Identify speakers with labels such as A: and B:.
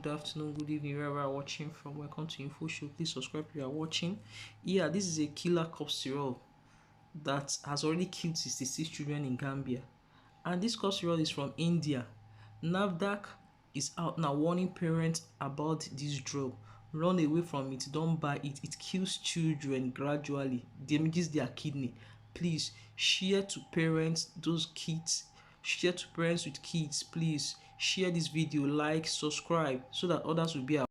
A: good afternoon, good evening, wherever you are watching from. Welcome to Info Show. Please subscribe if you are watching. Yeah, this is a killer cough syrup that has already killed 66 children in Gambia. And this cough syrup is from India. NAFDAC is out now warning parents about this drug. Run away from it, don't buy it. It kills children gradually, damages their kidney. Please share to parents, those kids. Share to parents with kids. Please share this video, like, subscribe so that others will be aware.